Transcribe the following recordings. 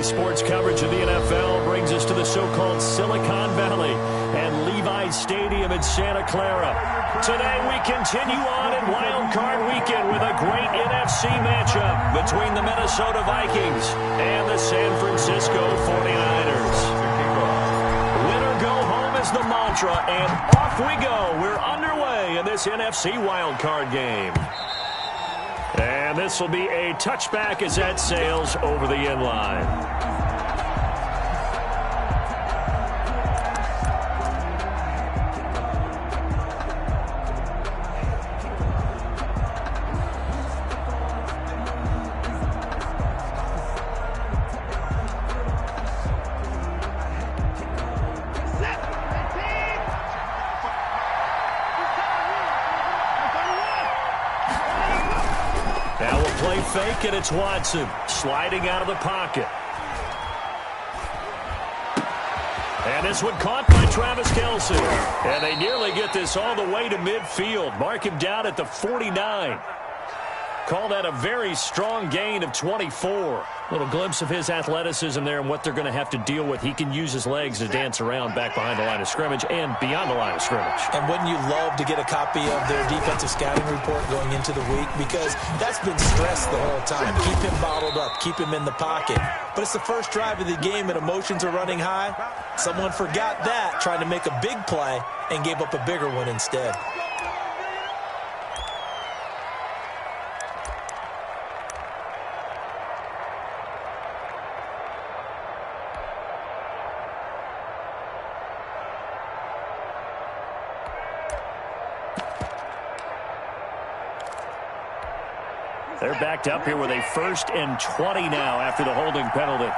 Today's sports coverage of the NFL brings us to the so-called Silicon Valley and Levi's Stadium in Santa Clara. Today we continue on in Wild Card Weekend with a great NFC matchup between the Minnesota Vikings and the San Francisco 49ers. Winner go home is the mantra, and off we go. We're underway in this NFC Wild Card game. And this will be a touchback as that sails over the end line. Fake, and it's Watson sliding out of the pocket. And this one caught by Travis Kelce. And they nearly get this all the way to midfield. Mark him down at the 49. Call that a very strong gain of 24. Little glimpse of his athleticism there and what they're going to have to deal with. He can use his legs to dance around back behind the line of scrimmage and beyond the line of scrimmage. And wouldn't you love to get a copy of their defensive scouting report going into the week? Because that's been stressed the whole time. Keep him bottled up. Keep him in the pocket. But it's the first drive of the game and emotions are running high. Someone forgot that, trying to make a big play, and gave up a bigger one instead. They're backed up here with a 1st and 20 now after the holding penalty.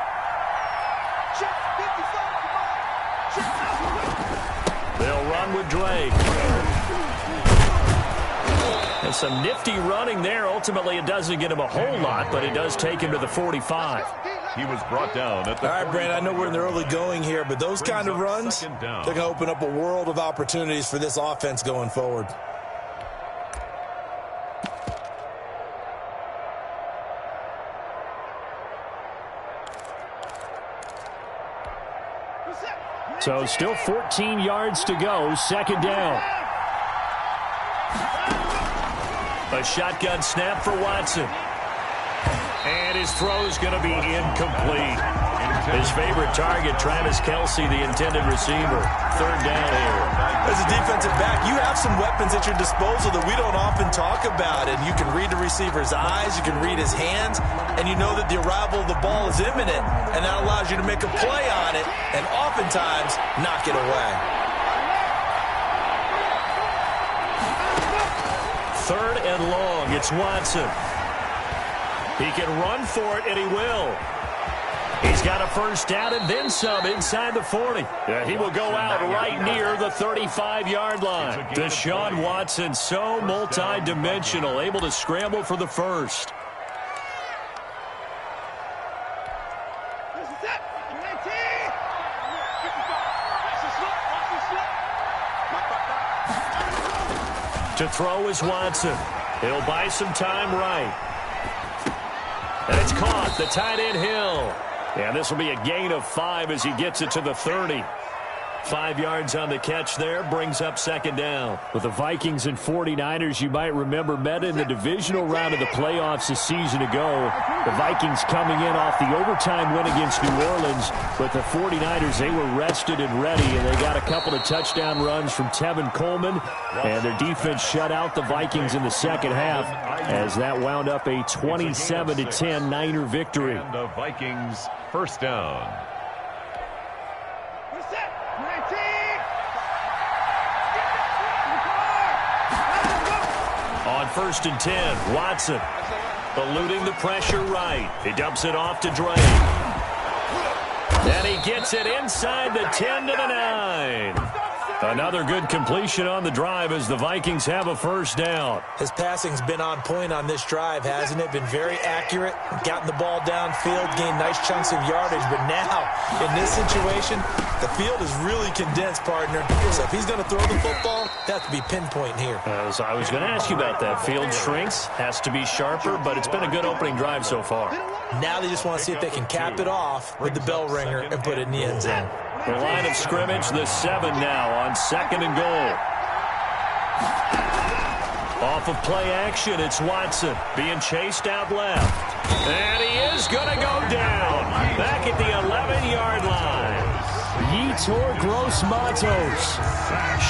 They'll run with Drake. And some nifty running there. Ultimately, it doesn't get him a whole lot, but it does take him to the 45. He was brought down at the... All right, Brandon, I know we're in the early going here, but those kind of runs, they're going to open up a world of opportunities for this offense going forward. So still 14 yards to go, 2nd down. A shotgun snap for Watson. And his throw is going to be incomplete. His favorite target, Travis Kelce, the intended receiver. 3rd down here. As a defensive back, you have some weapons at your disposal that we don't often talk about. And you can read the receiver's eyes, you can read his hands, and you know that the arrival of the ball is imminent. And that allows you to make a play on it and oftentimes knock it away. 3rd and long. It's Watson. He can run for it, and he will. He's got a 1st down and then some inside the 40. Yeah, he will go out right near the 35-yard line. Deshaun Watson, so multi-dimensional, able to scramble for the 1st. To throw is Watson. He'll buy some time right. And it's caught. The tight end Hill. And this will be a gain of 5 as he gets it to the 30. 5 yards on the catch there, brings up 2nd down. With the Vikings and 49ers, you might remember, met in the divisional round of the playoffs a season ago. The Vikings coming in off the overtime win against New Orleans, but the 49ers, they were rested and ready, and they got a couple of touchdown runs from Tevin Coleman, and their defense shut out the Vikings in the 2nd half as that wound up a 27-10 Niner victory. And the Vikings 1st down. On 1st and 10, Watson eluding the pressure right. He dumps it off to Drake. And he gets it inside the 10 to the 9. Another good completion on the drive as the Vikings have a first down. His passing's been on point on this drive, hasn't it? Been very accurate, gotten the ball downfield, gained nice chunks of yardage. But now, in this situation, the field is really condensed, partner. So if he's going to throw the football, that has to be pinpoint here. As I was going to ask you about that. Field shrinks, has to be sharper, but it's been a good opening drive so far. Now they just want to see if they can cap it off with the bell ringer and put it in the end zone. The line of scrimmage, the 7 now on 2nd and goal. Off of play action, it's Watson being chased out left. And he is going to go down back at the 11-yard line. Yetur Gross-Matos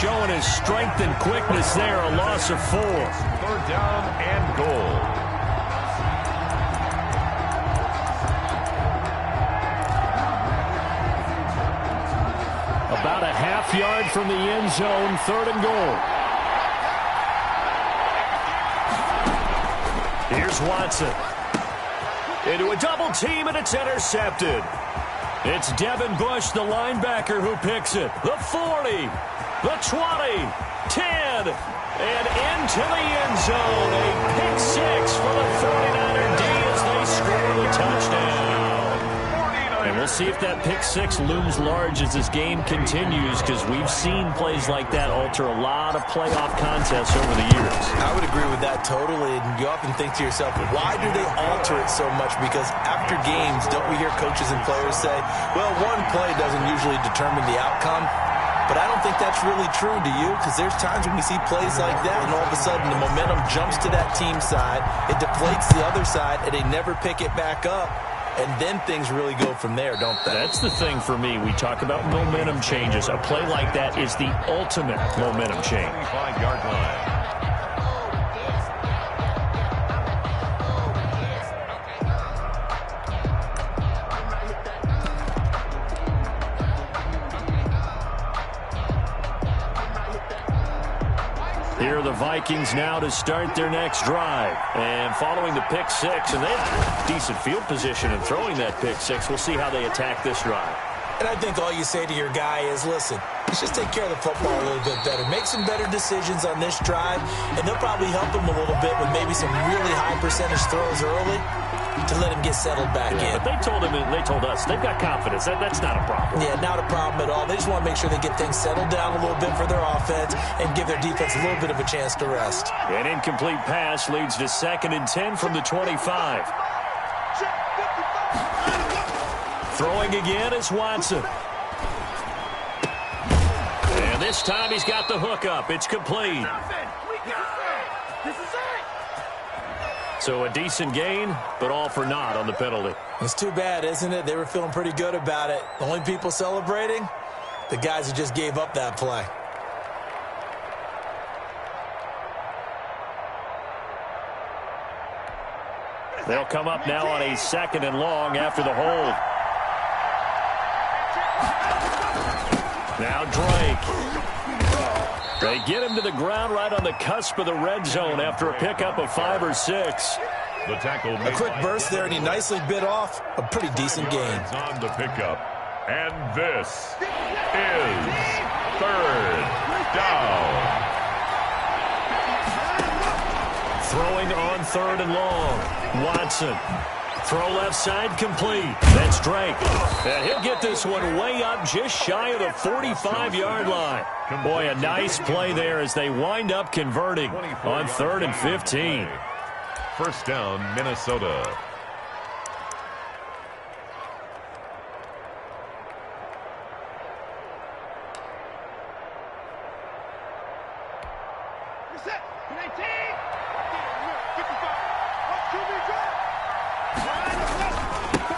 showing his strength and quickness there, a loss of 4. 3rd down and goal. About a half-yard from the end zone, 3rd and goal. Here's Watson. Into a double team, and it's intercepted. It's Devin Bush, the linebacker, who picks it. The 40, the 20, 10, and into the end zone. A pick 6 for the 49er D as they score the touchdown. And we'll see if that pick 6 looms large as this game continues, because we've seen plays like that alter a lot of playoff contests over the years. I would agree with that totally. And you often think to yourself, why do they alter it so much? Because after games, don't we hear coaches and players say, well, one play doesn't usually determine the outcome? But I don't think that's really true, do you? Because there's times when we see plays like that, and all of a sudden the momentum jumps to that team side, it deflates the other side, and they never pick it back up. And then things really go from there, don't they? That's the thing for me. We talk about momentum changes. A play like that is the ultimate momentum change. 5-yard line. Here are the Vikings now to start their next drive. And following the pick 6, and they have decent field position in throwing that pick 6. We'll see how they attack this drive. And I think all you say to your guy is, listen, let's just take care of the football a little bit better. Make some better decisions on this drive, and they'll probably help him a little bit with maybe some really high percentage throws early to let him get settled back in. But they told him, and they told us, they've got confidence. That's not a problem. Yeah, not a problem at all. They just want to make sure they get things settled down a little bit for their offense and give their defense a little bit of a chance to rest. An incomplete pass leads to 2nd and 10 from the 25. Throwing again is Watson. And this time he's got the hook up. It's complete. So a decent gain, but all for naught on the penalty. It's too bad, isn't it? They were feeling pretty good about it. The only people celebrating, the guys who just gave up that play. They'll come up now on a 2nd and long after the hold. Now Drake. They get him to the ground right on the cusp of the red zone after a pickup of 5 or 6. The tackle. A quick burst there, and he nicely bit off a pretty decent gain. On the pickup. And this is 3rd down. Throwing on 3rd and long. Watson. Throw left side complete. That's Drake. And he'll get this one way up just shy of the 45-yard line. Boy, a nice play there as they wind up converting on 3rd and 15. First down, Minnesota.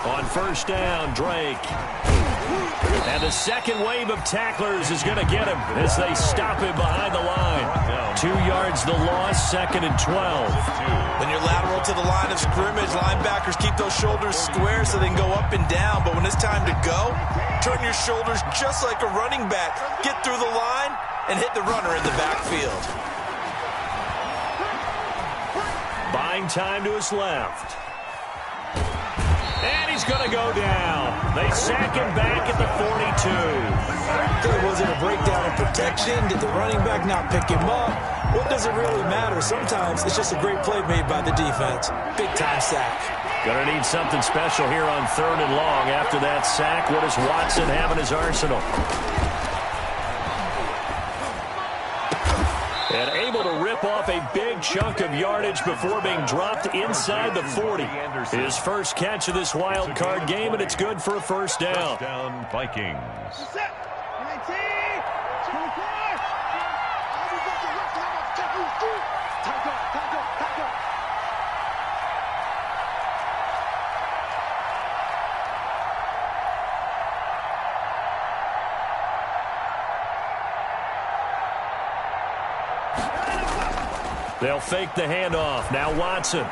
On first down, Drake. And the second wave of tacklers is going to get him as they stop him behind the line. 2 yards the loss, 2nd and 12. When you're lateral to the line of scrimmage, linebackers keep those shoulders square so they can go up and down. But when it's time to go, turn your shoulders just like a running back. Get through the line and hit the runner in the backfield. Buying time to his left. And he's going to go down. They sack him back at the 42. Okay, was it a breakdown in protection? Did the running back not pick him up? What does it really matter? Sometimes it's just a great play made by the defense. Big-time sack. Going to need something special here on 3rd and long. After that sack, what does Watson have in his arsenal? And able to rip off a big chunk of yardage before being dropped inside the 40. His first catch of this wild card game, and it's good for a first down. First down, Vikings. They'll fake the handoff. Now Watson.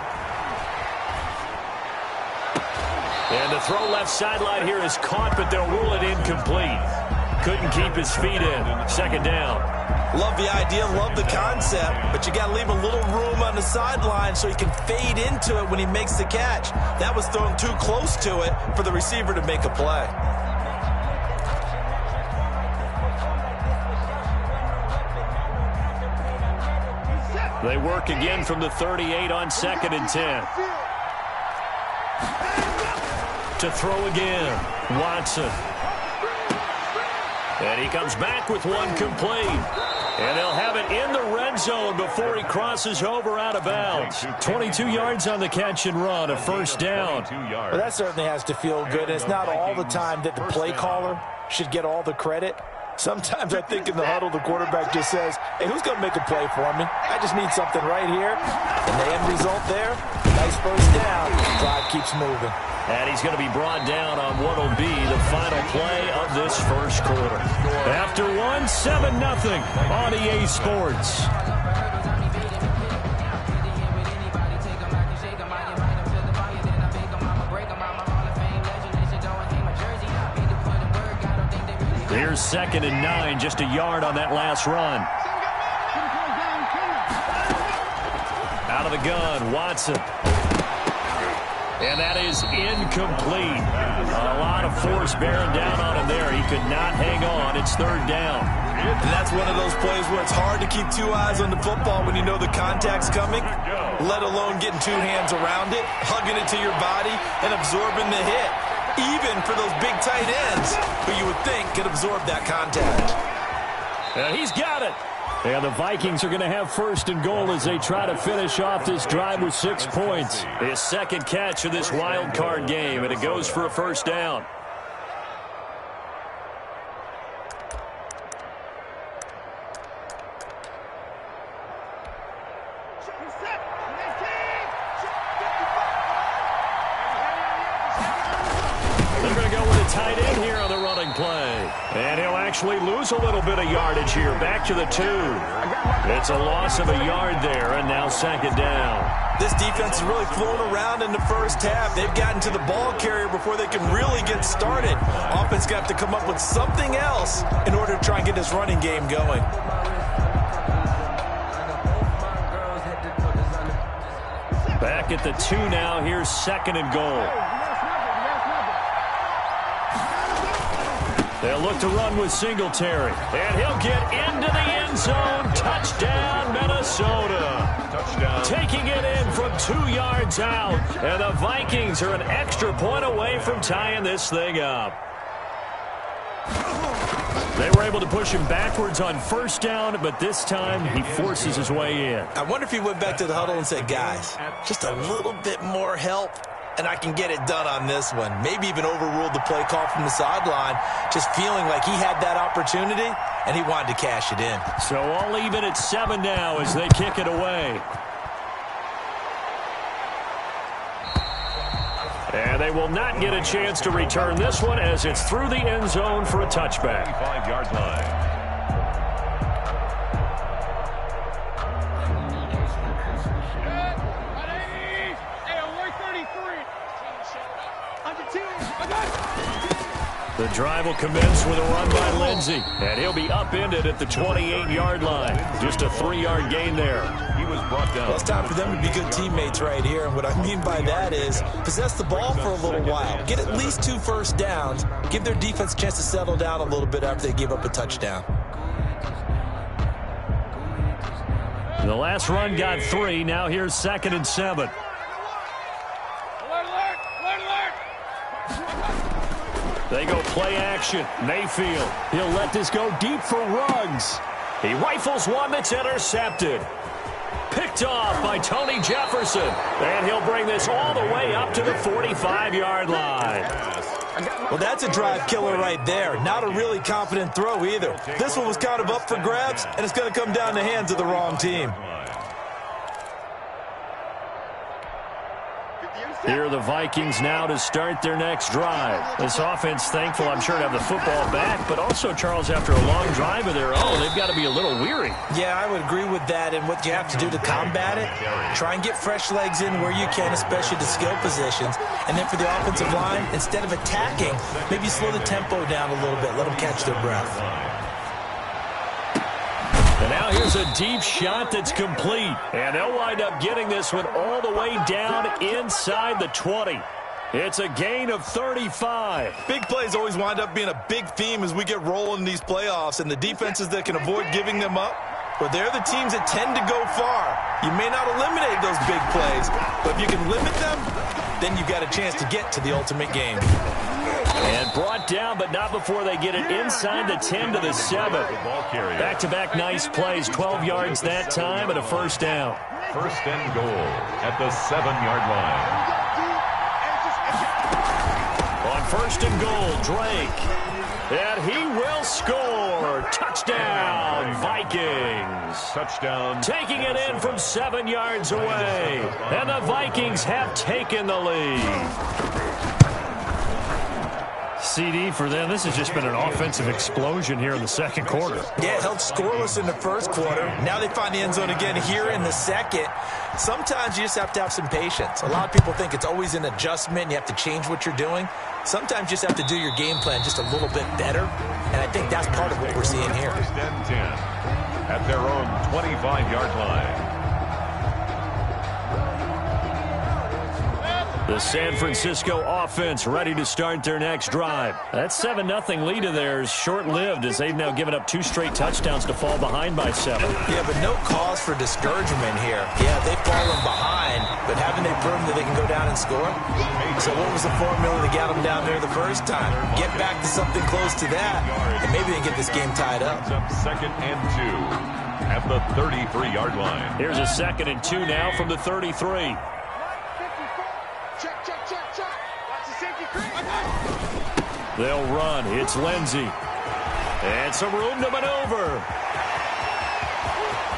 And the throw left sideline here is caught, but they'll rule it incomplete. Couldn't keep his feet in. Second down. Love the idea, love the concept, but you got to leave a little room on the sideline so he can fade into it when he makes the catch. That was thrown too close to it for the receiver to make a play. They work again from the 38 on 2nd and 10. To throw again, Watson. And he comes back with one complete. And they'll have it in the red zone before he crosses over out of bounds. 22 yards on the catch and run, a first down. Well, that certainly has to feel good. It's not all the time that the play caller should get all the credit. Sometimes I think in the huddle, the quarterback just says, hey, who's going to make a play for me? I just need something right here. And the end result there, nice first down. Drive keeps moving. And he's going to be brought down on what will be the final play of this first quarter. After 7-0 on EA Sports. Here's 2nd and 9, just a yard on that last run. Out of the gun, Watson. And that is incomplete. A lot of force bearing down on him there. He could not hang on. It's 3rd down. And that's one of those plays where it's hard to keep two eyes on the football when you know the contact's coming, let alone getting two hands around it, hugging it to your body, and absorbing the hit. Even for those big tight ends, who you would think could absorb that contact. And he's got it. And the Vikings are going to have 1st and goal as they try to finish off this drive with 6 points. His second catch of this wild card game, and it goes for a first down. They're going to go with a tight end here on the running play. And he'll actually lose a little bit of yardage here. Back to the 2. It's a loss of a yard there, and now 2nd down. This defense is really flown around in the first half. They've gotten to the ball carrier before they can really get started. Offense got to come up with something else in order to try and get this running game going. Back at the 2 now. Here's 2nd and goal. They'll look to run with Singletary. And he'll get into the end zone. Touchdown, Minnesota. Touchdown. Taking it in from 2 yards out. And the Vikings are an extra point away from tying this thing up. They were able to push him backwards on 1st down, but this time he forces his way in. I wonder if he went back to the huddle and said, guys, just a little bit more help, and I can get it done on this one. Maybe even overruled the play call from the sideline, just feeling like he had that opportunity, and he wanted to cash it in. So all even at 7 now as they kick it away. And they will not get a chance to return this one as it's through the end zone for a touchback. 5-yard line. The drive will commence with a run by Lindsey, and he'll be upended at the 28-yard line. Just a 3-yard gain there. He was brought down. Well, it's time for them to be good teammates right here, and what I mean by that is possess the ball for a little while, get at least 2 first downs, give their defense a chance to settle down a little bit after they give up a touchdown. The last run got 3. Now here's 2nd and 7. They go play action. Mayfield. He'll let this go deep for Ruggs. He rifles one that's intercepted. Picked off by Tony Jefferson. And he'll bring this all the way up to the 45-yard line. Well, that's a drive killer right there. Not a really confident throw either. This one was kind of up for grabs, and it's going to come down the hands of the wrong team. Here are the Vikings now to start their next drive. This offense thankful, I'm sure, to have the football back, but also, Charles, after a long drive of their own, they've got to be a little weary. Yeah, I would agree with that, and what you have to do to combat it, try and get fresh legs in where you can, especially the skill positions. And then for the offensive line, instead of attacking, maybe slow the tempo down a little bit, let them catch their breath. And now here's a deep shot that's complete. And they'll wind up getting this one all the way down inside the 20. It's a gain of 35. Big plays always wind up being a big theme as we get rolling in these playoffs, and the defenses that can avoid giving them up, well, they're the teams that tend to go far. You may not eliminate those big plays, but if you can limit them, then you've got a chance to get to the ultimate game. And brought down, but not before they get it inside the 10 to the 7. Back-to-back nice plays, 12 yards that time and a first down. First and goal at the 7-yard line. On first and goal, Drake. And he will score. Touchdown, Vikings. Touchdown. Taking it in from 7 yards away. And the Vikings have taken the lead. CD for them. This has just been an offensive explosion here in the second quarter. Yeah, held scoreless in the first quarter. Now they find the end zone again here in the second. Sometimes you just have to have some patience. A lot of people think it's always an adjustment. You have to change what you're doing. Sometimes you just have to do your game plan just a little bit better. And I think that's part of what we're seeing here. First and 10 at their own 25-yard line. The San Francisco offense ready to start their next drive. That 7-0 lead of theirs short-lived as they've now given up 2 straight touchdowns to fall behind by 7. Yeah, but no cause for discouragement here. Yeah, they've fallen behind, but haven't they proven that they can go down and score? So what was the formula that got them down there the first time? Get back to something close to that, and maybe they get this game tied up. Second and 2 at the 33-yard line. Here's a 2nd and 2 now from the 33. They'll run. It's Lindsey. And some room to maneuver.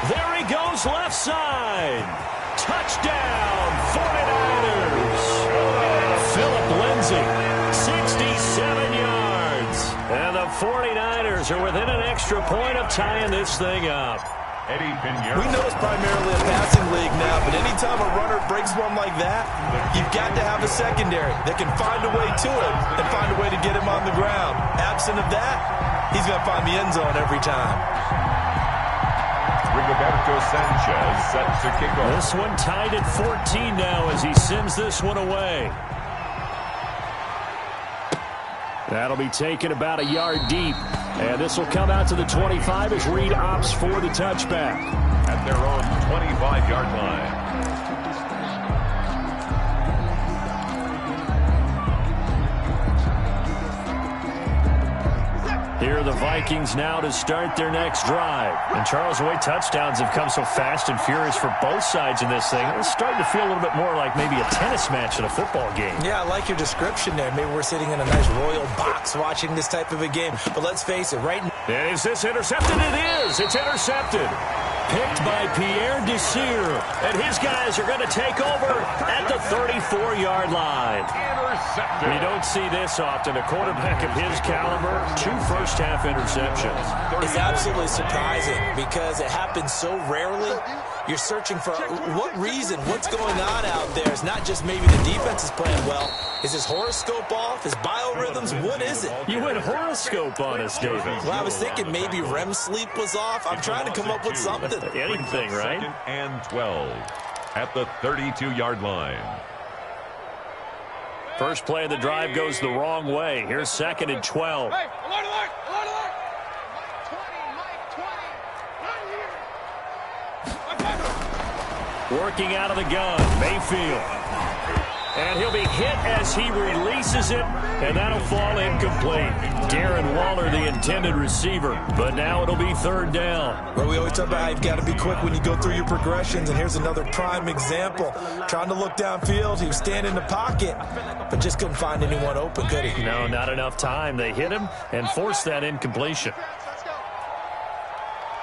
There he goes left side. Touchdown, 49ers. Philip Lindsey, 67 yards. And the 49ers are within an extra point of tying this thing up. We know it's primarily a passing league now, but anytime a runner breaks one like that, you've got to have a secondary that can find a way to him and find a way to get him on the ground. Absent of that, he's going to find the end zone every time. Rigoberto Sanchez set to kick off. This one tied at 14 now as he sends this one away. That'll be taken about a yard deep. And this will come out to the 25 as Reed opts for the touchback. At their own 25-yard line. Here are the Vikings now to start their next drive. And Charles, the way touchdowns have come so fast and furious for both sides in this thing, it's starting to feel a little bit more like maybe a tennis match in a football game. Yeah, I like your description there. Maybe we're sitting in a nice royal box watching this type of a game. But let's face it, right now. Is this intercepted? It is. It's intercepted. Picked by Pierre Desir. And his guys are going to take over at the 34-yard line. Intercepted. We don't see this often. A quarterback of his caliber, 2 first-half interceptions. It's absolutely surprising because it happens so rarely. You're searching for what reason, what's going on out there. It's not just maybe the defense is playing well. Is his horoscope off? His biorhythms? What is it? You went horoscope on us, David. Well, I was thinking maybe REM sleep was off. I'm trying to come up with something. Anything, right? 2nd and 12 at the 32-yard line. First play of the drive goes the wrong way. Here's 2nd and 12. Hey, alert, alert, alert, alert. Working out of the gun, Mayfield. And he'll be hit as he releases it, and that'll fall incomplete. Darren Waller, the intended receiver, but now it'll be 3rd down. Well, we always talk about how you've got to be quick when you go through your progressions, and here's another prime example. Trying to look downfield, he was standing in the pocket, but just couldn't find anyone open, could he? No, not enough time. They hit him and forced that incompletion.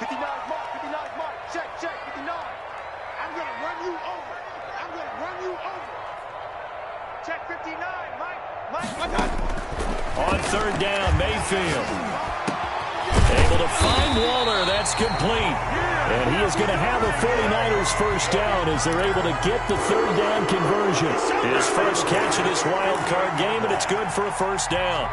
59 mark, 59 mark. Check, 59. I'm going to run you over. I'm going to run you over. Check 59, Mike. On 3rd down, Mayfield. Able to find Waller. That's complete. And he is going to have a 49ers first down as they're able to get the 3rd down conversion. His first catch of this wild card game, and it's good for a first down.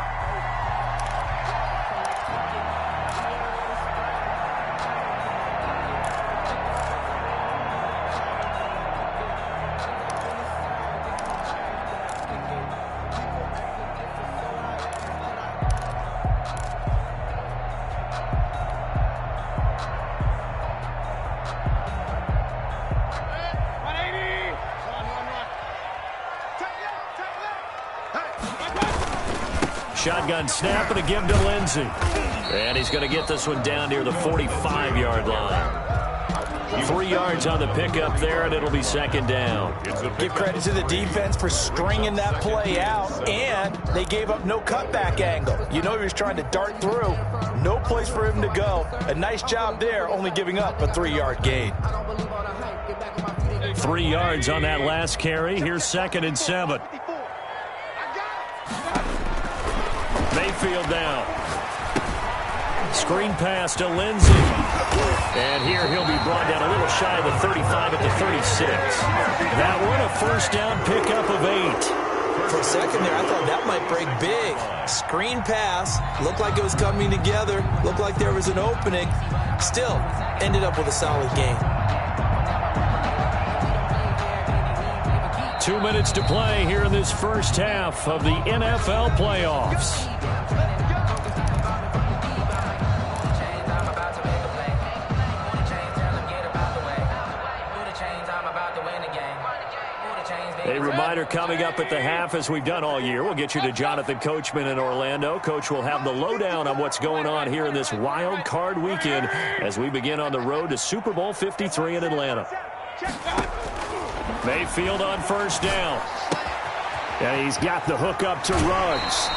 Shotgun snap and a give to Lindsey. And he's going to get this one down near the 45-yard line. 3 yards on the pickup there, and it'll be 2nd down. Give credit to the defense for stringing that play out, and they gave up no cutback angle. You know he was trying to dart through. No place for him to go. A nice job there, only giving up a 3-yard gain. 3 yards on that last carry. Here's 2nd and 7. Mayfield now. Screen pass to Lindsey. And here he'll be brought down a little shy of the 35 at the 36. That one a first down pickup of 8. For a second there, I thought that might break big. Screen pass. Looked like it was coming together. Looked like there was an opening. Still, ended up with a solid game. 2 minutes to play here in this first half of the NFL playoffs. A reminder coming up at the half, as we've done all year. We'll get you to Jonathan Coachman in Orlando. Coach will have the lowdown on what's going on here in this wild card weekend as we begin on the road to Super Bowl 53 in Atlanta. Mayfield on first down. And he's got the hook up to Ruggs.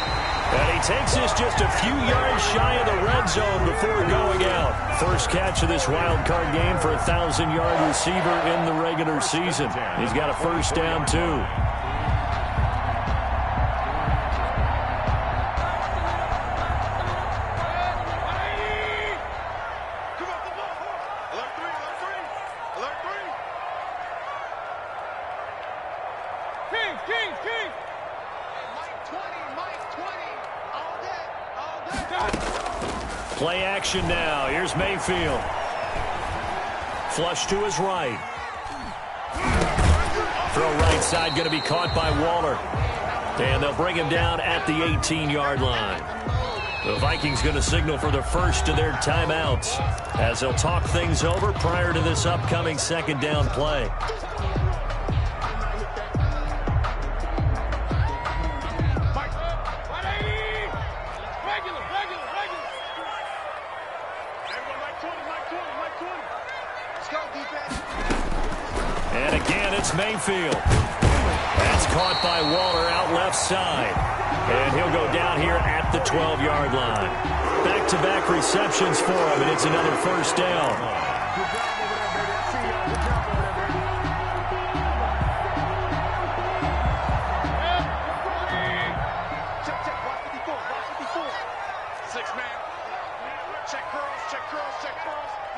And he takes this just a few yards shy of the red zone before going out. First catch of this wild card game for a 1,000-yard receiver in the regular season. He's got a first down, too. Play action now. Here's Mayfield. Flush to his right. Throw right side going to be caught by Waller. And they'll bring him down at the 18-yard line. The Vikings going to signal for the first of their timeouts as they'll talk things over prior to this upcoming 2nd down play. And again, it's Mayfield. That's caught by Waller out left side. And he'll go down here at the 12-yard line. Back-to-back receptions for him, and it's another first down.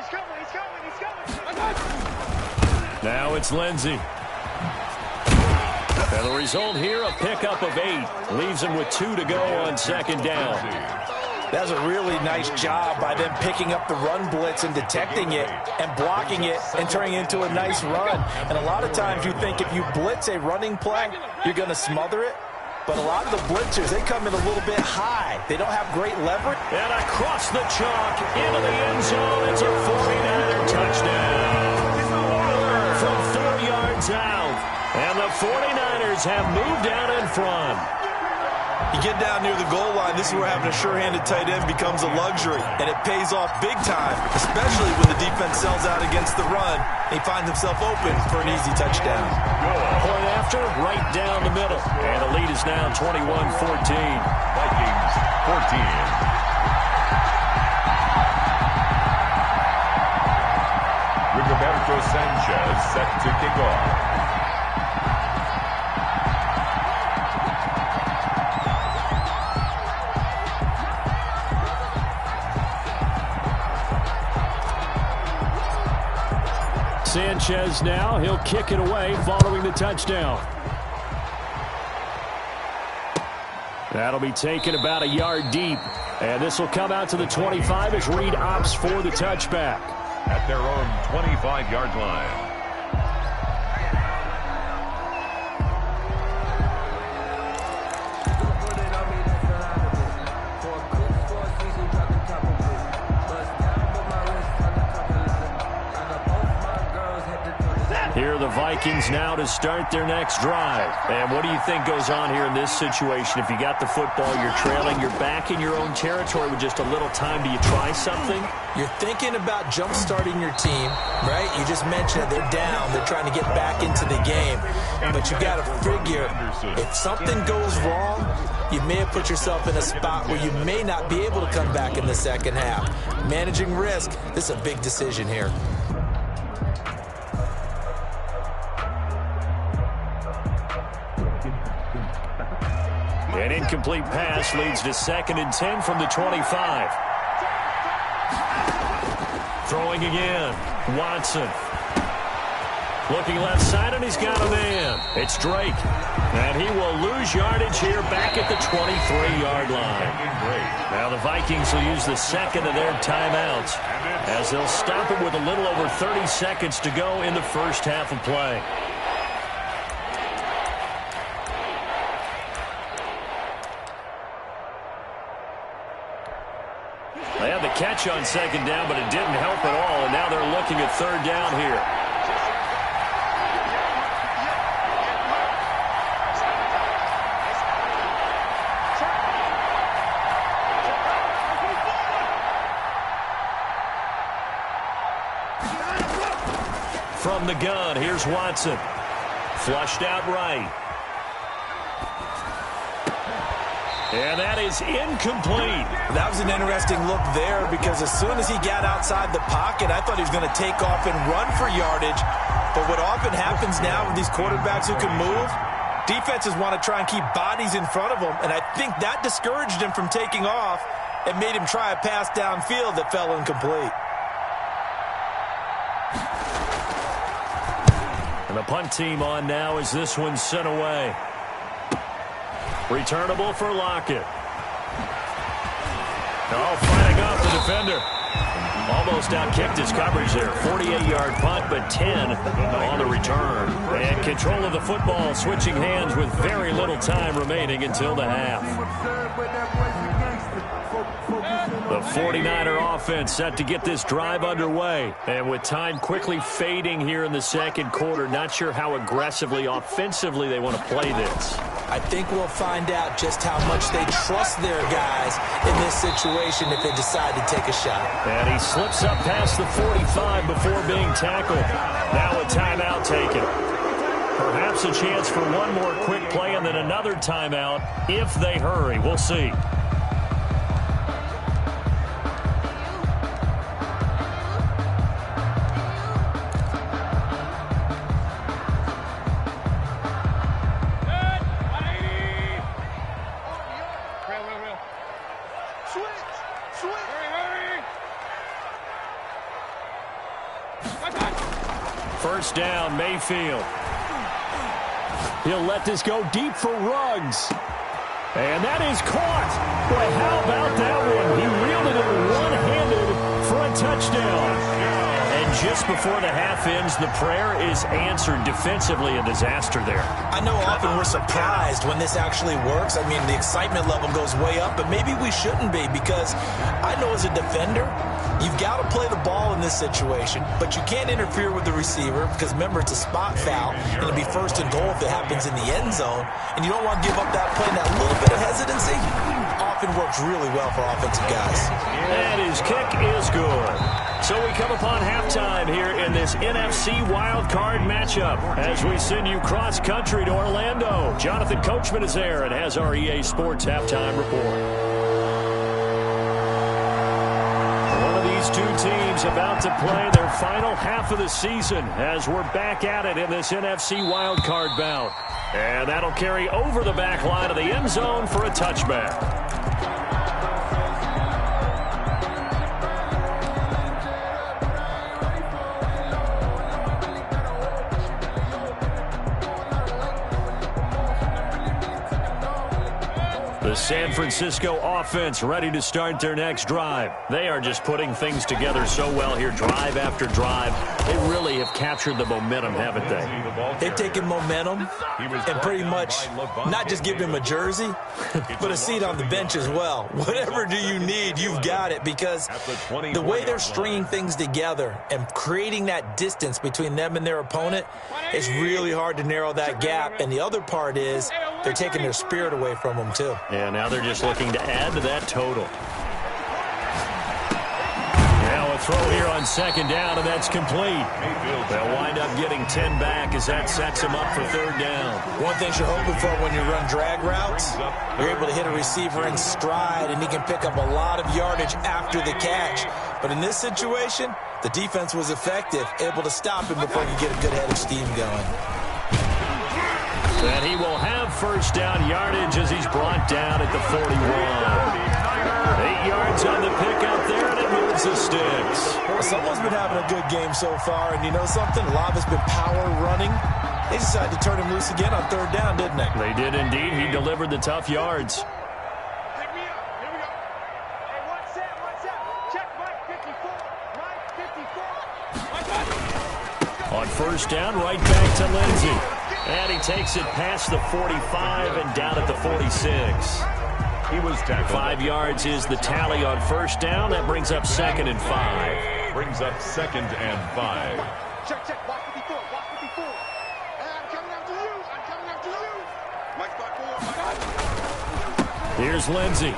He's coming. He's coming. He's coming. Now it's Lindsey. And the result here, a pickup of 8. Leaves him with 2 to go on second down. That's a really nice job by them picking up the run blitz and detecting it and blocking it and turning it into a nice run. And a lot of times you think if you blitz a running play, you're going to smother it. But a lot of the blitzers, they come in a little bit high. They don't have great leverage. And across the chalk into the end zone. It's a 49er touchdown. From 4 yards out. And the 49ers have moved out in front. You get down near the goal line, this is where having a sure-handed tight end becomes a luxury. And it pays off big time, especially when the defense sells out against the run. And he finds himself open for an easy touchdown. Point after, right down the middle. And the lead is now 21-14. Vikings 14. Rigoberto Sanchez set to kick off. Sanchez now, he'll kick it away following the touchdown. That'll be taken about a yard deep. And this will come out to the 25 as Reed opts for the touchback. At their own 25-yard line. Here are the Vikings now to start their next drive. And what do you think goes on here in this situation? If you got the football, you're trailing, you're back in your own territory with just a little time. Do you try something? You're thinking about jump-starting your team, right? You just mentioned it. They're down. They're trying to get back into the game. But you got to figure, if something goes wrong, you may have put yourself in a spot where you may not be able to come back in the second half. Managing risk, this is a big decision here. An incomplete pass leads to 2nd and 10 from the 25. Throwing again. Watson. Looking left side, and he's got a man. It's Drake. And he will lose yardage here back at the 23-yard line. Now the Vikings will use the second of their timeouts as they'll stop it with a little over 30 seconds to go in the first half of play. They had the catch on second down, but it didn't help at all, and now they're looking at third down here. From the gun, here's Watson. Flushed out right. And that is incomplete. That was an interesting look there because as soon as he got outside the pocket, I thought he was going to take off and run for yardage. But what often happens now with these quarterbacks who can move, defenses want to try and keep bodies in front of them. And I think that discouraged him from taking off and made him try a pass downfield that fell incomplete. And the punt team on now as this one's sent away. Returnable for Lockett. Oh, fighting off the defender. Almost outkicked his coverage there. 48-yard punt, but 10 on the return. And control of the football, switching hands with very little time remaining until the half. The 49er offense set to get this drive underway. And with time quickly fading here in the second quarter, not sure how aggressively, offensively they want to play this. I think we'll find out just how much they trust their guys in this situation if they decide to take a shot. And he slips up past the 45 before being tackled. Now a timeout taken. Perhaps a chance for one more quick play and then another timeout if they hurry. We'll see. First down, Mayfield. He'll let this go deep for Ruggs. And that is caught. Boy, how about that one? He wielded it one-handed for a touchdown. And just before the half ends, the prayer is answered. Defensively, a disaster there. I know often we're surprised when this actually works. I mean, the excitement level goes way up, but maybe we shouldn't be, because I know as a defender, you've got to play the ball in this situation, but you can't interfere with the receiver because, remember, it's a spot foul, and it'll be first and goal if it happens in the end zone, and you don't want to give up that play. And that little bit of hesitancy often works really well for offensive guys. And his kick is good. So we come upon halftime here in this NFC wildcard matchup as we send you cross-country to Orlando. Jonathan Coachman is there and has our EA Sports halftime report. One of these two teams about to play their final half of the season as we're back at it in this NFC wildcard bout. And that'll carry over the back line of the end zone for a touchback. The San Francisco offense ready to start their next drive. They are just putting things together so well here, drive after drive. They really have captured the momentum, haven't they? They've taken momentum and pretty much not just given him a jersey, but a seat on the bench as well. Whatever do you need, you've got it, because the way they're stringing things together and creating that distance between them and their opponent, it's really hard to narrow that gap. And the other part is they're taking their spirit away from them, too. Yeah, now they're just looking to add to that total. Now a throw here on second down, and that's complete. They'll wind up getting 10 back as that sets them up for third down. One thing you're hoping for when you run drag routes, you're able to hit a receiver in stride, and he can pick up a lot of yardage after the catch. But in this situation, the defense was effective, able to stop him before he could get a good head of steam going. And he will have first down yardage as he's brought down at the 41. 8 yards on the pickup there, and it moves the sticks. Well, someone's been having a good game so far, and you know something? A lot of it's been power running. They decided to turn him loose again on third down, didn't they? They did indeed. He delivered the tough yards. Pick me up. Here we go. Hey, one set. Check Mike 54. Mike 54. On first down, right back to Lindsey. And he takes it past the 45 and down at the 46. He was tackled. 5 yards is the tally on first down. That brings up second and 5. Brings up second and 5. Check. Watch 54. And I'm coming after you. Mike spot 4. Here's Lindsey.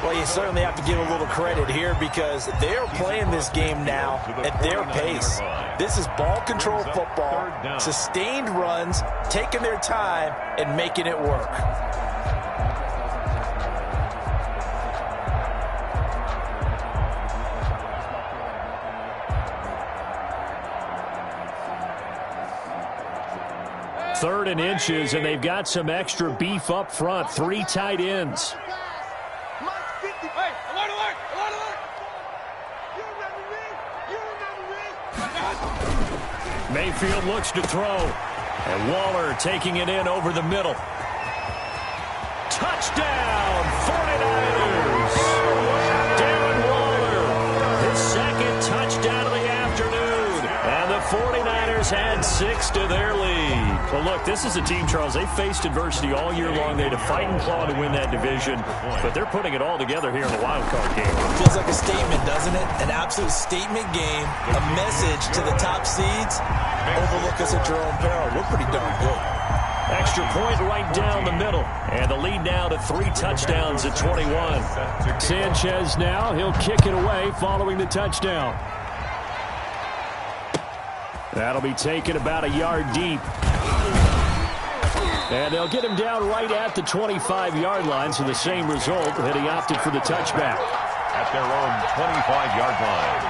Well, you certainly have to give a little credit here because they're playing this game now at their pace. This is ball control football, sustained runs, taking their time, and making it work. Third and inches, and they've got some extra beef up front. 3 tight ends. Mayfield looks to throw. And Waller taking it in over the middle. Touchdown, 49ers. Darren Waller, his second touchdown of the afternoon. And the 49ers add 6 to their lead. Well, look, this is a team, Charles, they faced adversity all year long. They had to fight and claw to win that division, but they're putting it all together here in the wild card game. Feels like a statement, doesn't it? An absolute statement game, a message to the top seeds. Overlook us at your own peril. We're pretty darn good. Extra point right down the middle, and the lead now to 3 touchdowns at 21. Sanchez now, he'll kick it away following the touchdown. That'll be taken about a yard deep. And they'll get him down right at the 25-yard line, so the same result, but he opted for the touchback. At their own 25-yard line.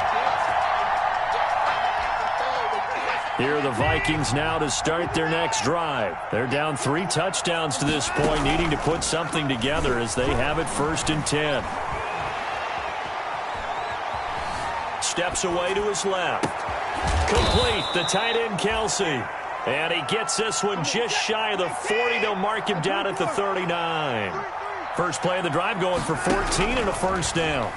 Here are the Vikings now to start their next drive. They're down 3 touchdowns to this point, needing to put something together as they have it first and 10. steps away to his left. Complete, the tight end, Kelsey. And he gets this one just shy of the 40. They'll mark him down at the 39. First play of the drive going for 14 and a first down.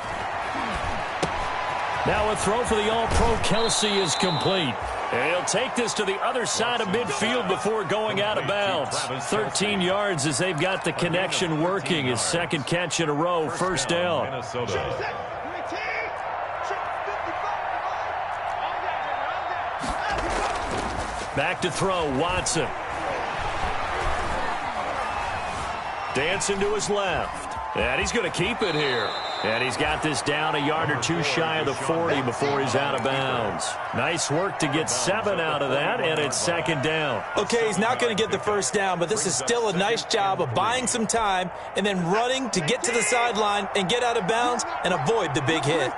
Now a throw for the All-Pro Kelsey is complete. And he'll take this to the other side of midfield before going out of bounds. 13 yards as they've got the connection working. His second catch in a row, first down. Back to throw, Watson. Dancing to his left. And he's going to keep it here. And he's got this down a yard or two shy of the 40 before he's out of bounds. Nice work to get 7 out of that, and it's second down. Okay, he's not going to get the first down, but this is still a nice job of buying some time and then running to get to the sideline and get out of bounds and avoid the big hit.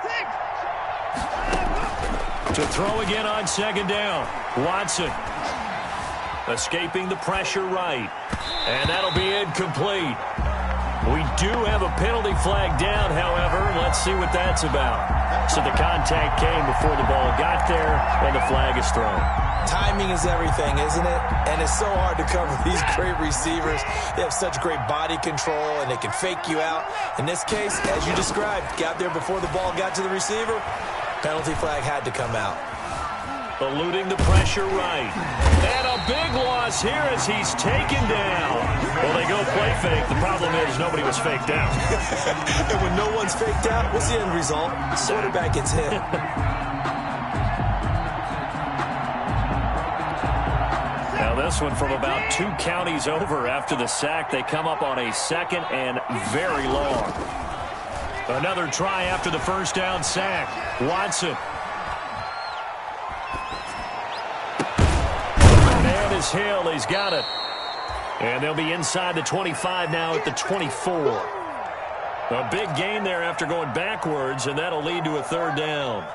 To throw again on second down. Watson escaping the pressure right. And that'll be incomplete. We do have a penalty flag down, however. Let's see what that's about. So the contact came before the ball got there, and the flag is thrown. Timing is everything, isn't it? And it's so hard to cover these great receivers. They have such great body control, and they can fake you out. In this case, as you described, got there before the ball got to the receiver. Penalty flag had to come out. Eluding the pressure right. And a big loss here as he's taken down. Well, they go play fake. The problem is nobody was faked out. And when no one's faked out, what's the end result? Quarterback gets hit. Now this one from about 2 counties over after the sack. They come up on a second and very long. Another try after the first down sack. Watson. Man is Hill. He's got it. And they'll be inside the 25 now at the 24. A big gain there after going backwards, and that'll lead to a third down.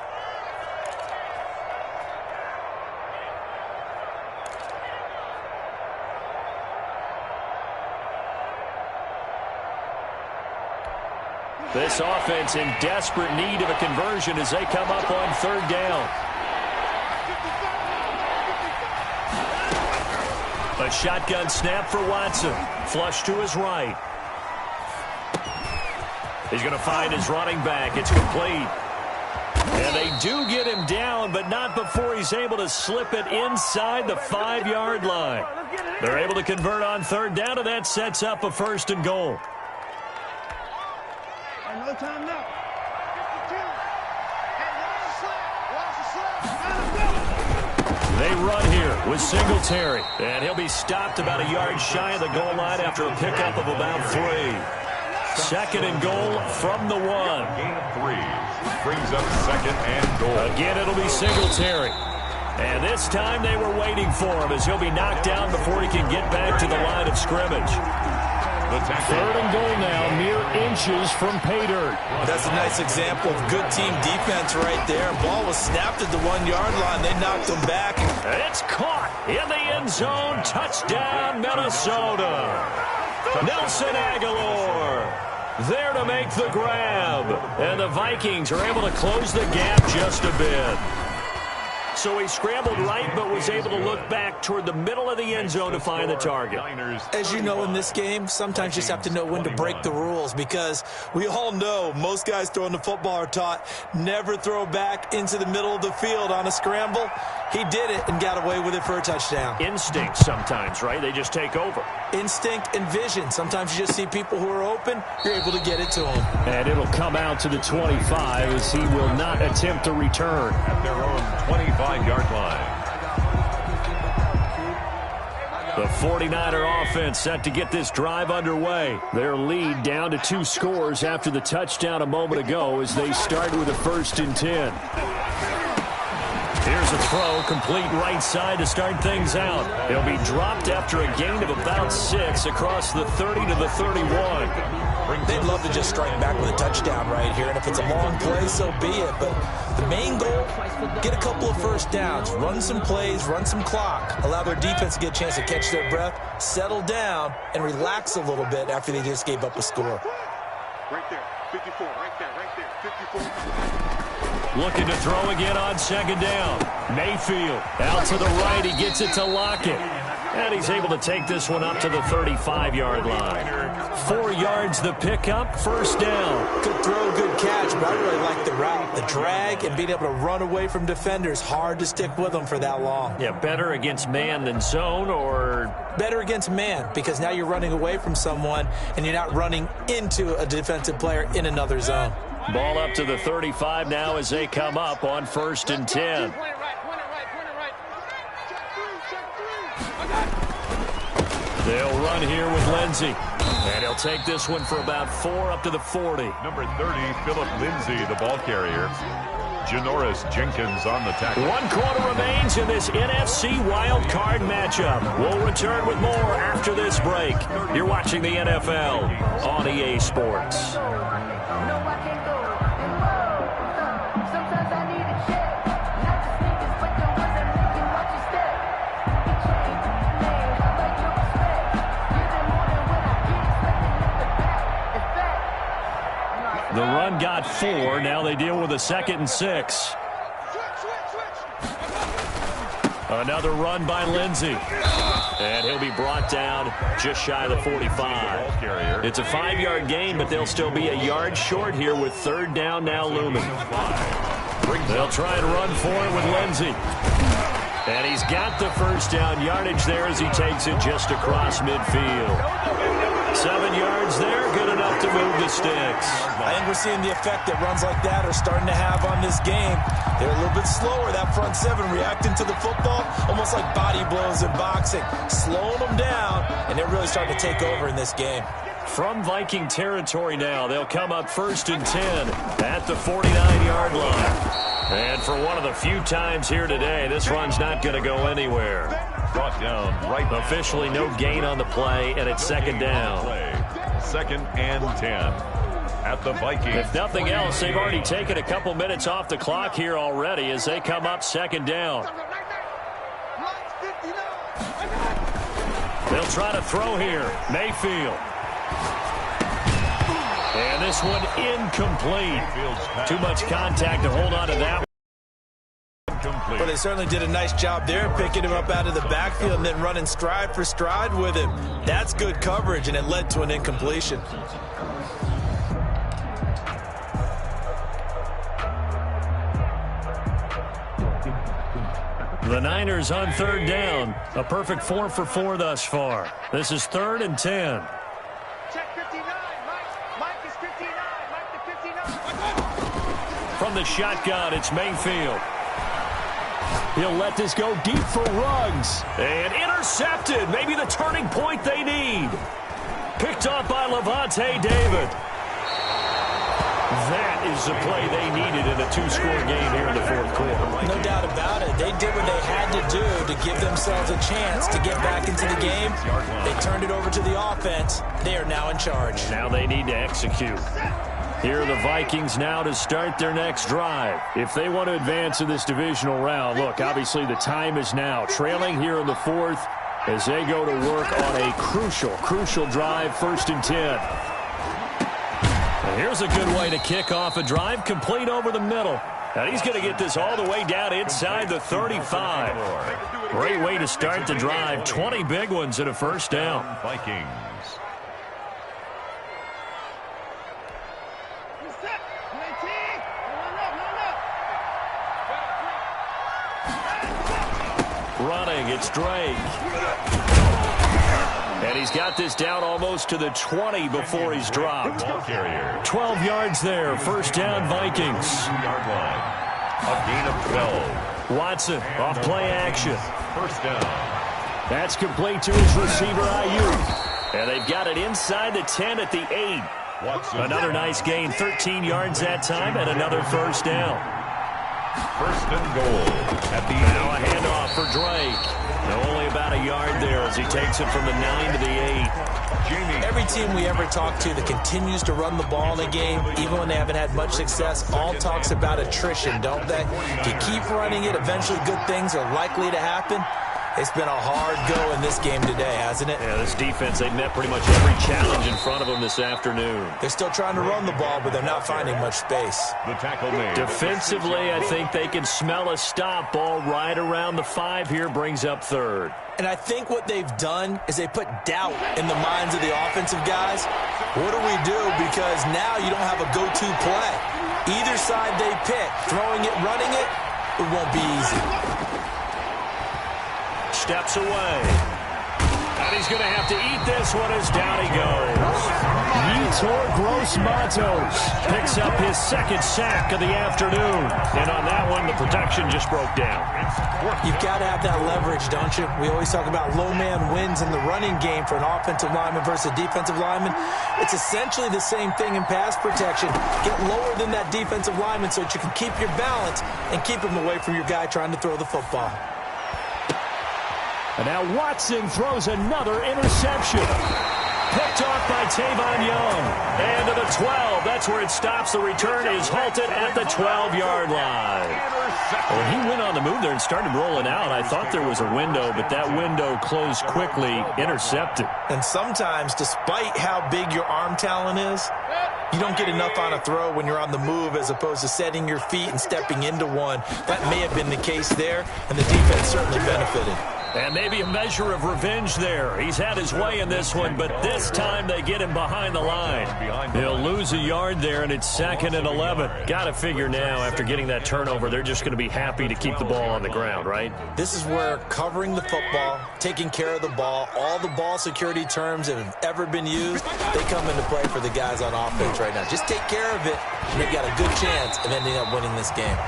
This offense in desperate need of a conversion as they come up on third down. A shotgun snap for Watson. Flush to his right. He's going to find his running back. It's complete. And they do get him down, but not before he's able to slip it inside the 5-yard line. They're able to convert on third down, and that sets up a first and goal. No time now. 52. They run here with Singletary. And he'll be stopped about a yard shy of the goal line after a pickup of about 3. Second and goal from the 1. Gain of 3. Brings up second and goal. Again, it'll be Singletary. And this time they were waiting for him as he'll be knocked down before he can get back to the line of scrimmage. Third and goal now, mere inches from pay dirt. That's a nice example of good team defense right there. Ball was snapped at the 1-yard line. They knocked him back. It's caught in the end zone. Touchdown, Minnesota. Nelson Aguilar there to make the grab. And the Vikings are able to close the gap just a bit. So he scrambled right, but was able to look back toward the middle of the end zone to find the target. As you know, in this game, sometimes you just have to know when to break the rules, because we all know most guys throwing the football are taught never throw back into the middle of the field on a scramble. He did it and got away with it for a touchdown. Instinct sometimes, right? They just take over. Instinct and vision. Sometimes you just see people who are open, you're able to get it to them. And it'll come out to the 25 as he will not attempt to return. At their own 25-yard line. The 49er offense set to get this drive underway. Their lead down to 2 scores after the touchdown a moment ago as they start with a 1st and 10. Here's a throw, complete right side to start things out. He'll be dropped after a gain of about 6 across the 30 to the 31. They'd love to just strike back with a touchdown right here, and if it's a long play, so be it. But the main goal, get a couple of first downs, run some plays, run some clock, allow their defense to get a chance to catch their breath, settle down, and relax a little bit after they just gave up a score. Right there, 54, right there, 54. Looking to throw again on second down. Mayfield out to the right. He gets it to Lockett. And he's able to take this one up to the 35-yard line. 4 yards the pickup, first down. Good throw, good catch, but I really like the route. The drag and being able to run away from defenders. Hard to stick with them for that long. Yeah, better against man than zone, or? Better against man, because now you're running away from someone and you're not running into a defensive player in another zone. Ball up to the 35 now as they come up on 1st and 10. They'll run here with Lindsey. And he'll take this one for about 4 up to the 40. Number 30, Philip Lindsay, the ball carrier. Janoris Jenkins on the tackle. 1 quarter remains in this NFC wild card matchup. We'll return with more after this break. You're watching the NFL on EA Sports. The run got 4. Now they deal with a 2nd and 6. Another run by Lindsey. And he'll be brought down just shy of the 45. It's a 5-yard gain, but they'll still be a yard short here with 3rd down now looming. They'll try and run for it with Lindsey. And he's got the first down yardage there as he takes it just across midfield. 7 yards there, good enough to move the sticks. I think we're seeing the effect that runs like that are starting to have on this game. They're a little bit slower, that front 7, reacting to the football, almost like body blows in boxing, slowing them down, and they're really starting to take over in this game. From Viking territory now, they'll come up 1st and 10 at the 49-yard line. And for one of the few times here today, this run's not going to go anywhere. Brought down right. Officially no gain on the play, and it's 2nd down. 2nd and 10 at the Vikings. If nothing else, they've already taken a couple minutes off the clock here already as they come up 2nd down. They'll try to throw here. Mayfield. And this one incomplete. Too much contact to hold on to that. Well, they certainly did a nice job there, picking him up out of the backfield and then running stride for stride with him. That's good coverage, and it led to an incompletion. The Niners on 3rd down. A perfect 4 for 4 thus far. This is 3rd and 10. Check 59, Mike. Mike is 59. Mike the 59. From the shotgun, it's Mayfield. He'll let this go deep for Ruggs. And intercepted. Maybe the turning point they need. Picked off by Levante David. That is the play they needed in a 2-score game here in the 4th quarter. No doubt about it. They did what they had to do to give themselves a chance to get back into the game. They turned it over to the offense. They are now in charge. Now they need to execute. Here are the Vikings now to start their next drive. If they want to advance in this divisional round, look, obviously the time is now. Trailing here in the 4th as they go to work on a crucial drive, 1st and 10. And here's a good way to kick off a drive, complete over the middle. And he's going to get this all the way down inside the 35. Great way to start the drive. 20 big ones and a first down. Vikings. Running, it's Drake. And he's got this down almost to the 20 before he's dropped. 12 yards there, first down Vikings. 2-yard line. A gain of 12. Watson off play action. First down. That's complete to his receiver, Ayuk. And they've got it inside the 10 at the 8. Watson. Another nice gain, 13 yards that time, and another first down. First and goal at the Now a handoff for Drake. Now only about a yard there as he takes it from the 9 to the 8. Every team we ever talk to that continues to run the ball in a game, even when they haven't had much success, all talks about attrition, don't they? If you keep running it, eventually good things are likely to happen. It's been a hard go in this game today, hasn't it? Yeah, this defense, they've met pretty much every challenge in front of them this afternoon. They're still trying to run the ball, but they're not finding much space. The tackle made. Defensively, I think they can smell a stop. Ball right around the 5 here, brings up third. And I think what they've done is they put doubt in the minds of the offensive guys. What do we do? Because now you don't have a go-to play. Either side they pick, throwing it, running it, it won't be easy. Steps away. And he's going to have to eat this one as down he goes. Yetur Gross-Matos picks up his second sack of the afternoon. And on that one, the protection just broke down. You've got to have that leverage, don't you? We always talk about low man wins in the running game for an offensive lineman versus a defensive lineman. It's essentially the same thing in pass protection. Get lower than that defensive lineman so that you can keep your balance and keep him away from your guy trying to throw the football. And now Watson throws another interception. Picked off by Tavon Young. And to the 12. That's where it stops. The return is halted at the 12-yard line. When he went on the move there and started rolling out, I thought there was a window, but that window closed quickly, intercepted. And sometimes, despite how big your arm talent is, you don't get enough on a throw when you're on the move as opposed to setting your feet and stepping into one. That may have been the case there, and the defense certainly benefited. And maybe a measure of revenge there. He's had his way in this one, but this time they get him behind the line. He'll lose a yard there, and it's 2nd and 11. Got to figure now, after getting that turnover, they're just going to be happy to keep the ball on the ground, right? This is where covering the football, taking care of the ball, all the ball security terms that have ever been used, they come into play for the guys on offense right now. Just take care of it, and they've got a good chance of ending up winning this game.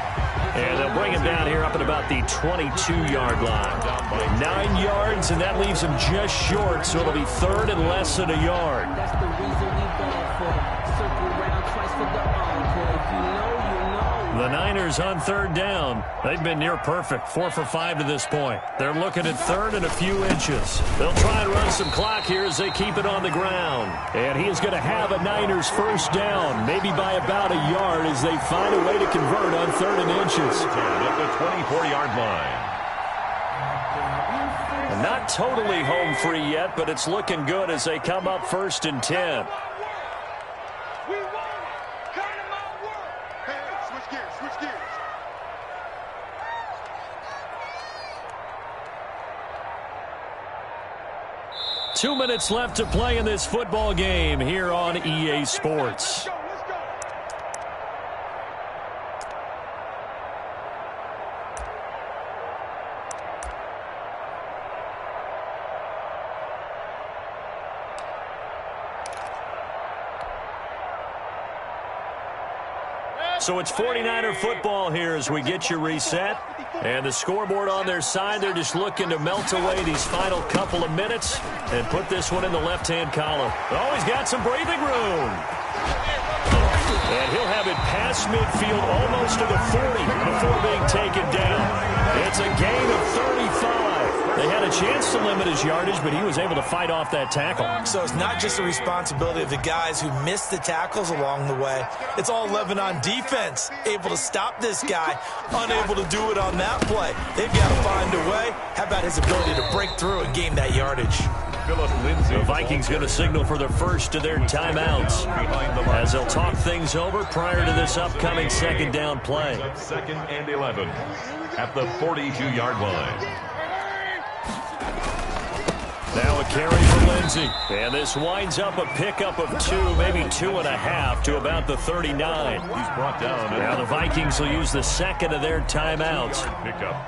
And they'll bring him down here up at about the 22-yard line. 9 yards, and that leaves him just short, so it'll be 3rd and less than a yard. That's the reason we go for the circle round twice for the encore. If you know, you know. The Niners on 3rd down. They've been near perfect, 4 for 5 to this point. They're looking at 3rd and a few inches. They'll try and run some clock here as they keep it on the ground. And he is going to have a Niners first down, maybe by about a yard as they find a way to convert on 3rd and inches. At the 24-yard line. Not totally home free yet, but it's looking good as they come up 1st and 10. We won it. Come to my world. Hey, switch gears, switch gears. Two minutes left to play in this football game here on EA Sports. Let's go. So it's 49er football here as we get you reset. And the scoreboard on their side, they're just looking to melt away these final couple of minutes and put this one in the left-hand column. Oh, he's got some breathing room. And he'll have it past midfield almost to the 40 before being taken down. It's a gain of 35. They had a chance to limit his yardage, but he was able to fight off that tackle. So it's not just the responsibility of the guys who missed the tackles along the way. It's all 11 on defense, able to stop this guy, unable to do it on that play. They've got to find a way. How about his ability to break through and gain that yardage? The Vikings going to signal for the first of their timeouts as they'll talk things over prior to this upcoming 2nd down play. 2nd and 11 at the 42-yard line. Now a carry for Lindsey. And this winds up a pickup of 2, maybe 2.5 to about the 39. He's brought down. Now the Vikings will use the 2nd of their timeouts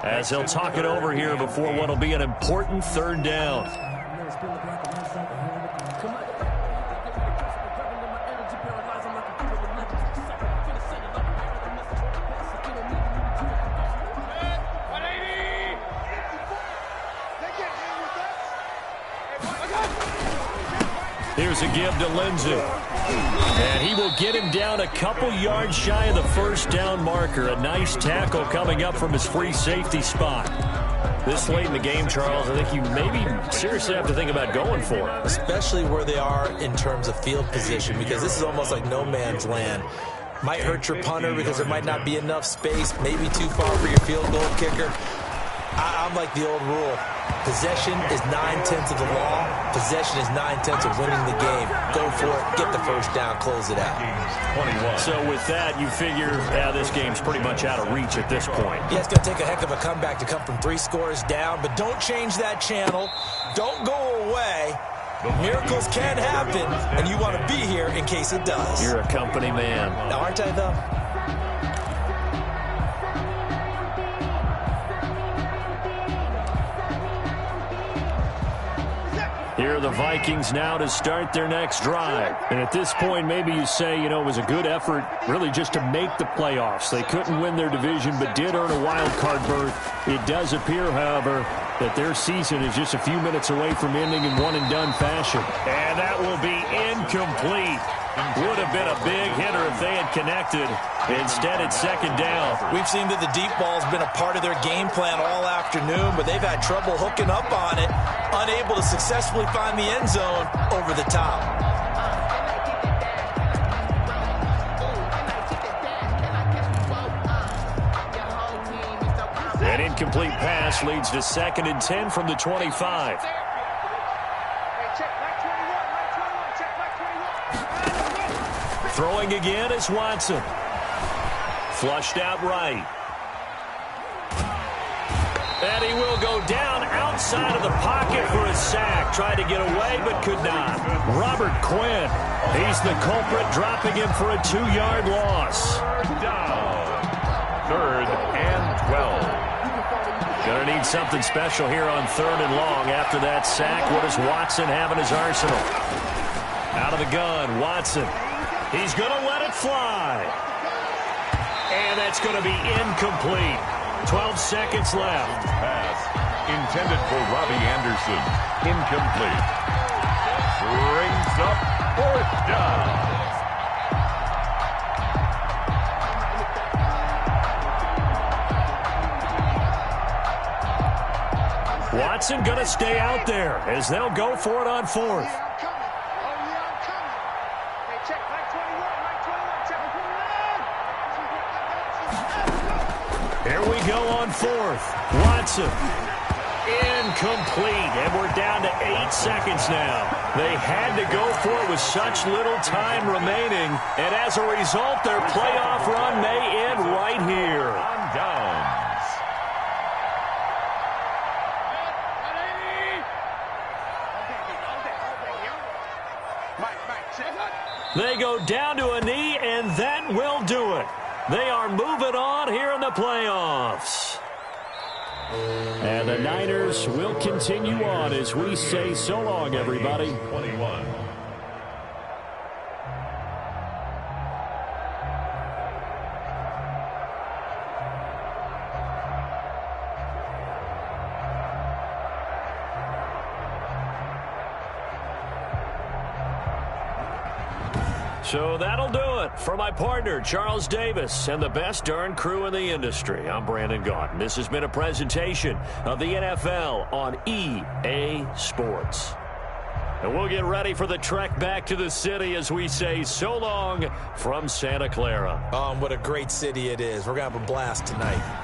as they'll talk it over here before what will be an important 3rd down. Here's a give to Lindsey. And he will get him down a couple yards shy of the first down marker. A nice tackle coming up from his free safety spot. This late in the game, Charles, I think you maybe seriously have to think about going for it. Especially where they are in terms of field position, because this is almost like no man's land. Might hurt your punter because there might not be enough space, maybe too far for your field goal kicker. I'm like the old rule. Possession is 9/10 of the law. Possession is 9/10 of winning the game. Go for it. Get the first down. Close it out. 21. So with that, you figure, this game's pretty much out of reach at this point. Yeah, it's going to take a heck of a comeback to come from 3 scores down, but don't change that channel. Don't go away. Miracles can happen, and you want to be here in case it does. You're a company man. Now, aren't I, though? Here are the Vikings now to start their next drive. And at this point, maybe you say, it was a good effort really just to make the playoffs. They couldn't win their division but did earn a wild card berth. It does appear, however, that their season is just a few minutes away from ending in one-and-done fashion. And that will be incomplete. Would have been a big hitter if they had connected. Instead, it's second down. We've seen that the deep ball's been a part of their game plan all afternoon, but they've had trouble hooking up on it, unable to successfully find the end zone over the top. An incomplete pass leads to 2nd and 10 from the 25. Throwing again is Watson. Flushed out right. And he will go down outside of the pocket for a sack. Tried to get away but could not. Robert Quinn. He's the culprit, dropping him for a 2-yard loss. Down. 3rd and 12. Gonna need something special here on 3rd and long. After that sack, what does Watson have in his arsenal? Out of the gun, Watson. He's going to let it fly. And that's going to be incomplete. 12 seconds left. Pass intended for Robbie Anderson. Incomplete. Brings up 4th down. Watson going to stay out there as they'll go for it on 4th. Here we go on 4th. Watson. Incomplete. And we're down to 8 seconds now. They had to go for it with such little time remaining. And as a result, their playoff run may end right here. On downs. They go down to a knee, and that will do it. They are moving on here in the playoffs. And the Niners will continue on as we say so long, everybody. 21. So that'll do it for my partner, Charles Davis, and the best darn crew in the industry. I'm Brandon Gaudin. This has been a presentation of the NFL on EA Sports. And we'll get ready for the trek back to the city as we say so long from Santa Clara. What a great city it is. We're going to have a blast tonight.